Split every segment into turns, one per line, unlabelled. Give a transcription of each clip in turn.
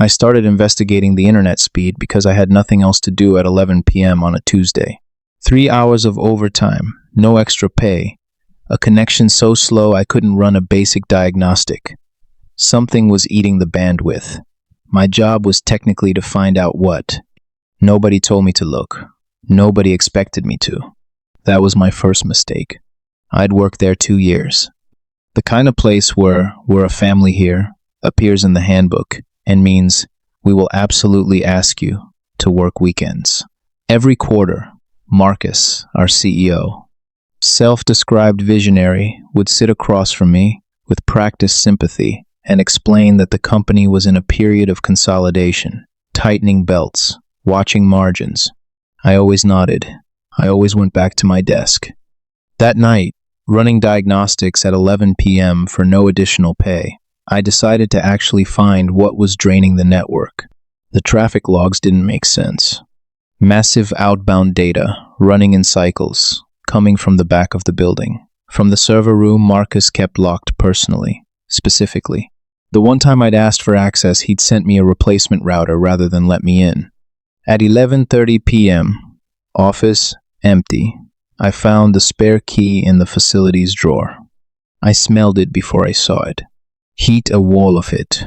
I started investigating the internet speed because I had nothing else to do at 11 p.m. on a Tuesday. 3 hours of overtime, no extra pay, a connection so slow I couldn't run a basic diagnostic. Something was eating the bandwidth. My job was technically to find out what. Nobody told me to look. Nobody expected me to. That was my first mistake. I'd worked there 2 years. The kind of place where "we're a family here" appears in the handbook and means we will absolutely ask you to work weekends. Every quarter, Marcus, our CEO, self-described visionary, would sit across from me with practiced sympathy and explain that the company was in a period of consolidation, tightening belts, watching margins. I always nodded. I always went back to my desk. That night, running diagnostics at 11 p.m. for no additional pay, I decided to actually find what was draining the network. The traffic logs didn't make sense. Massive outbound data, running in cycles, coming from the back of the building. From the server room Marcus kept locked personally, specifically. The one time I'd asked for access, he'd sent me a replacement router rather than let me in. At 11:30 p.m., office empty. I found the spare key in the facilities drawer. I smelled it before I saw it. Heat, a wall of it.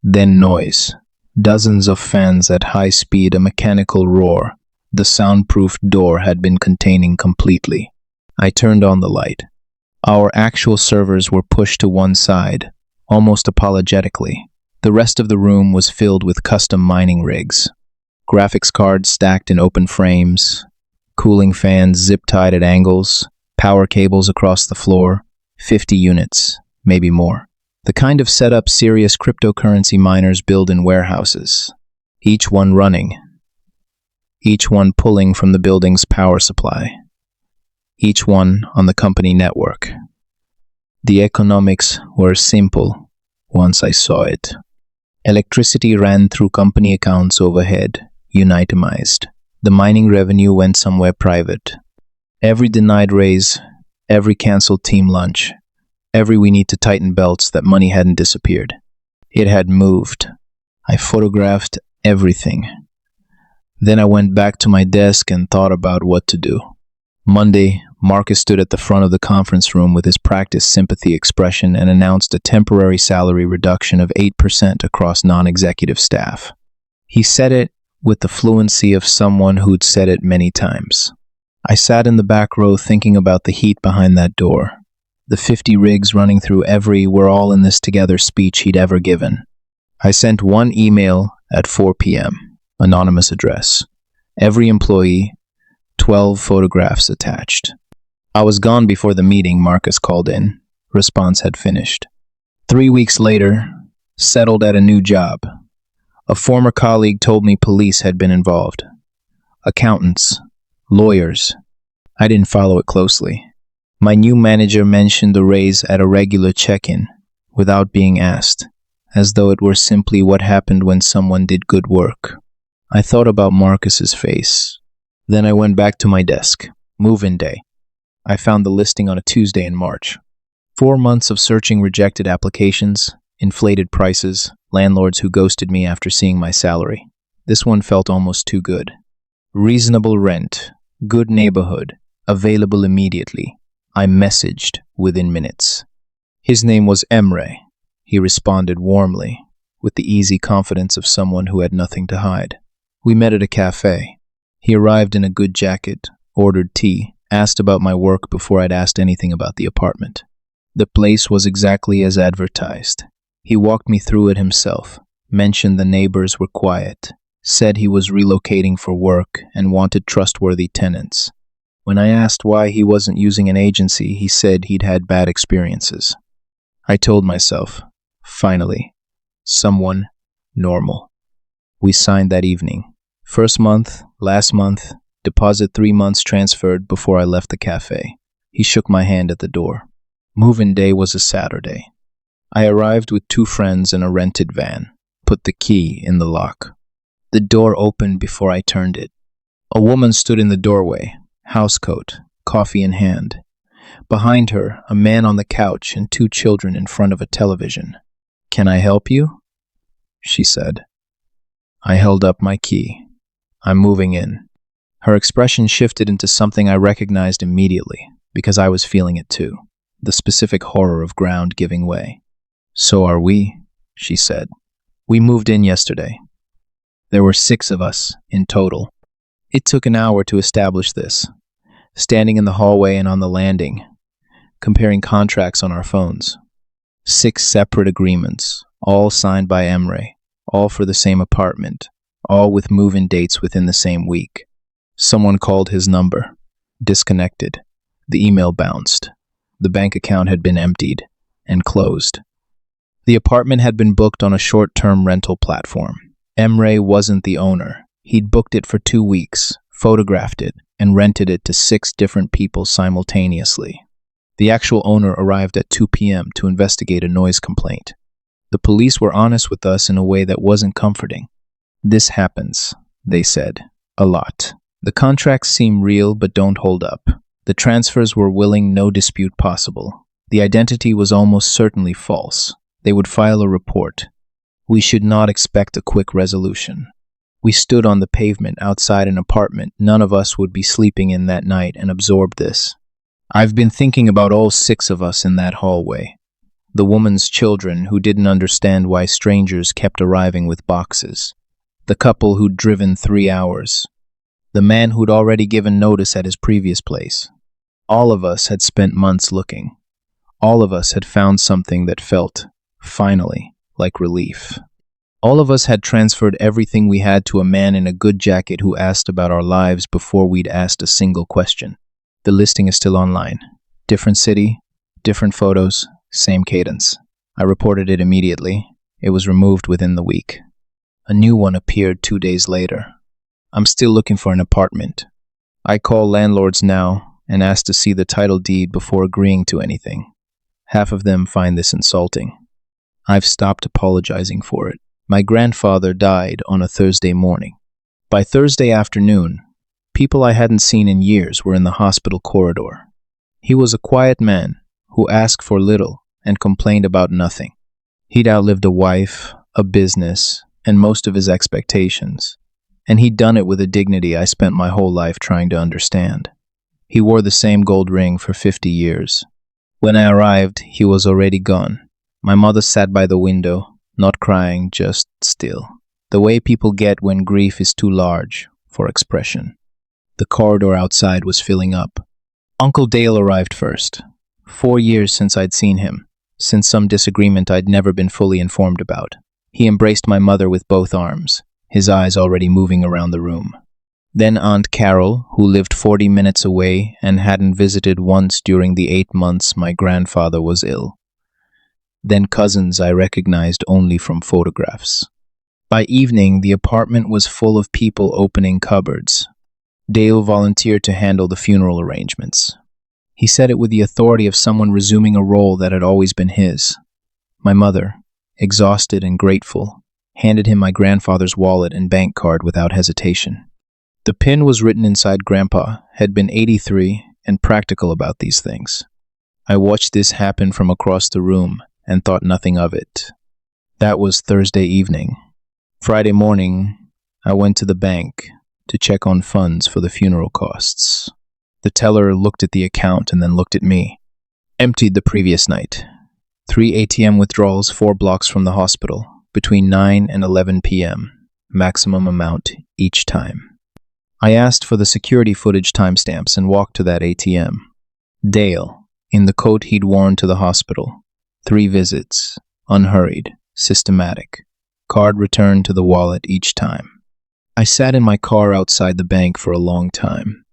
Then noise. Dozens of fans at high speed, a mechanical roar. The soundproofed door had been containing completely. I turned on the light. Our actual servers were pushed to one side, almost apologetically. The rest of the room was filled with custom mining rigs. Graphics cards stacked in open frames, cooling fans zip-tied at angles, power cables across the floor, 50 units, maybe more. The kind of setup serious cryptocurrency miners build in warehouses. Each one running. Each one pulling from the building's power supply. Each one on the company network. The economics were simple once I saw it. Electricity ran through company accounts overhead, unitemized. The mining revenue went somewhere private. Every denied raise, every canceled team lunch, every we need to tighten belts, that money hadn't disappeared. It had moved. I photographed everything. Then I went back to my desk and thought about what to do. Monday, Marcus stood at the front of the conference room with his practiced sympathy expression and announced a temporary salary reduction of 8% across non-executive staff. He said it with the fluency of someone who'd said it many times. I sat in the back row thinking about the heat behind that door. The 50 rigs running through every "we're all in this together" speech he'd ever given. I sent one email at 4 p.m., anonymous address. Every employee, 12 photographs attached. I was gone before the meeting. Marcus called in. Response had finished. 3 weeks later, settled at a new job. A former colleague told me police had been involved. Accountants, lawyers. I didn't follow it closely. My new manager mentioned the raise at a regular check-in, without being asked, as though it were simply what happened when someone did good work. I thought about Marcus's face. Then I went back to my desk. Move-in day. I found the listing on a Tuesday in March. 4 months of searching rejected applications, inflated prices, landlords who ghosted me after seeing my salary. This one felt almost too good. Reasonable rent, good neighborhood, available immediately. I messaged within minutes. His name was Emre. He responded warmly, with the easy confidence of someone who had nothing to hide. We met at a cafe. He arrived in a good jacket, ordered tea, asked about my work before I'd asked anything about the apartment. The place was exactly as advertised. He walked me through it himself, mentioned the neighbors were quiet, said he was relocating for work and wanted trustworthy tenants. When I asked why he wasn't using an agency, he said he'd had bad experiences. I told myself, finally, someone normal. We signed that evening. First month, last month, deposit 3 months transferred before I left the cafe. He shook my hand at the door. Move-in day was a Saturday. I arrived with 2 friends in a rented van, put the key in the lock. The door opened before I turned it. A woman stood in the doorway, housecoat, coffee in hand. Behind her, a man on the couch and 2 children in front of a television. "Can I help you?" she said. I held up my key. I'm moving in. Her expression shifted into something I recognized immediately, because I was feeling it too. The specific horror of ground giving way. So are we, she said. We moved in yesterday. There were 6 of us in total. It took an hour to establish this, standing in the hallway and on the landing, comparing contracts on our phones. 6 separate agreements, all signed by Emre, all for the same apartment, all with move-in dates within the same week. Someone called his number. Disconnected. The email bounced. The bank account had been emptied and closed. The apartment had been booked on a short-term rental platform. Emre wasn't the owner. He'd booked it for 2 weeks, photographed it, and rented it to 6 different people simultaneously. The actual owner arrived at 2 p.m. to investigate a noise complaint. The police were honest with us in a way that wasn't comforting. This happens, they said, a lot. The contracts seem real but don't hold up. The transfers were willing, no dispute possible. The identity was almost certainly false. They would file a report. We should not expect a quick resolution. We stood on the pavement outside an apartment none of us would be sleeping in that night and absorbed this. I've been thinking about all 6 of us in that hallway. The woman's children who didn't understand why strangers kept arriving with boxes. The couple who'd driven 3 hours. The man who'd already given notice at his previous place. All of us had spent months looking. All of us had found something that felt, finally, like relief. All of us had transferred everything we had to a man in a good jacket who asked about our lives before we'd asked a single question. The listing is still online. Different city, different photos, same cadence. I reported it immediately. It was removed within the week. A new one appeared 2 days later. I'm still looking for an apartment. I call landlords now and ask to see the title deed before agreeing to anything. Half of them find this insulting. I've stopped apologizing for it. My grandfather died on a Thursday morning. By Thursday afternoon, people I hadn't seen in years were in the hospital corridor. He was a quiet man who asked for little and complained about nothing. He'd outlived a wife, a business, and most of his expectations. And he'd done it with a dignity I spent my whole life trying to understand. He wore the same gold ring for 50 years. When I arrived, he was already gone. My mother sat by the window, not crying, just still. The way people get when grief is too large for expression. The corridor outside was filling up. Uncle Dale arrived first. 4 years since I'd seen him, since some disagreement I'd never been fully informed about. He embraced my mother with both arms, his eyes already moving around the room. Then Aunt Carol, who lived 40 minutes away and hadn't visited once during the 8 months my grandfather was ill. Then cousins I recognized only from photographs. By evening, the apartment was full of people opening cupboards. Dale volunteered to handle the funeral arrangements. He said it with the authority of someone resuming a role that had always been his. My mother, exhausted and grateful, handed him my grandfather's wallet and bank card without hesitation. The pin was written inside Grandpa, had been 83 and practical about these things. I watched this happen from across the room and thought nothing of it. That was Thursday evening. Friday morning, I went to the bank to check on funds for the funeral costs. The teller looked at the account and then looked at me. Emptied the previous night. 3 ATM withdrawals 4 blocks from the hospital, between 9 and 11 p.m., maximum amount each time. I asked for the security footage timestamps and walked to that ATM. Dale, in the coat he'd worn to the hospital. 3 visits, unhurried, systematic. Card returned to the wallet each time. I sat in my car outside the bank for a long time.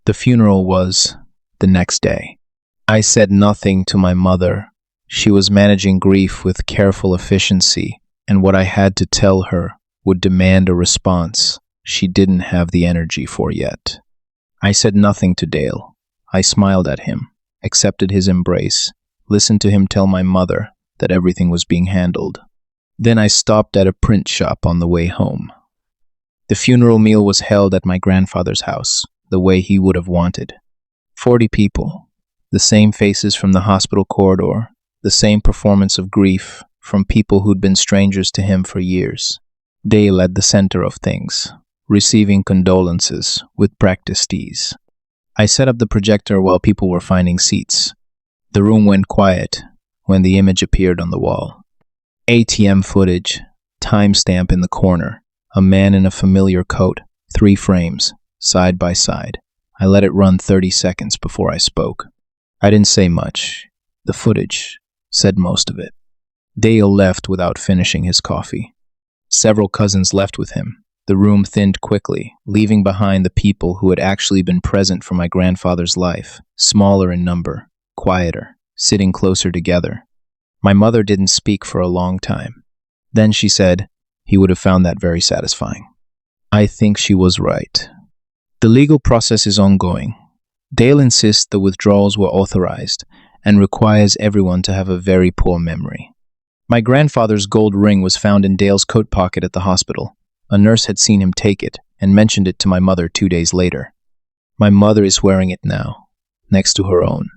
The funeral was the next day. I said nothing to my mother. She was managing grief with careful efficiency, and what I had to tell her would demand a response she didn't have the energy for yet. I said nothing to Dale. I smiled at him, accepted his embrace, listened to him tell my mother that everything was being handled. Then I stopped at a print shop on the way home. The funeral meal was held at my grandfather's house, the way he would have wanted. 40 people, the same faces from the hospital corridor, the same performance of grief from people who'd been strangers to him for years. Dale at the center of things, receiving condolences with practiced ease. I set up the projector while people were finding seats. The room went quiet when the image appeared on the wall. ATM footage, timestamp in the corner, a man in a familiar coat, 3 frames, side by side. I let it run 30 seconds before I spoke. I didn't say much. The footage said most of it. Dale left without finishing his coffee. Several cousins left with him. The room thinned quickly, leaving behind the people who had actually been present for my grandfather's life, smaller in number, quieter, sitting closer together. My mother didn't speak for a long time. Then she said he would have found that very satisfying. I think she was right. The legal process is ongoing. Dale insists the withdrawals were authorized and requires everyone to have a very poor memory. My grandfather's gold ring was found in Dale's coat pocket at the hospital. A nurse had seen him take it and mentioned it to my mother 2 days later. My mother is wearing it now, next to her own.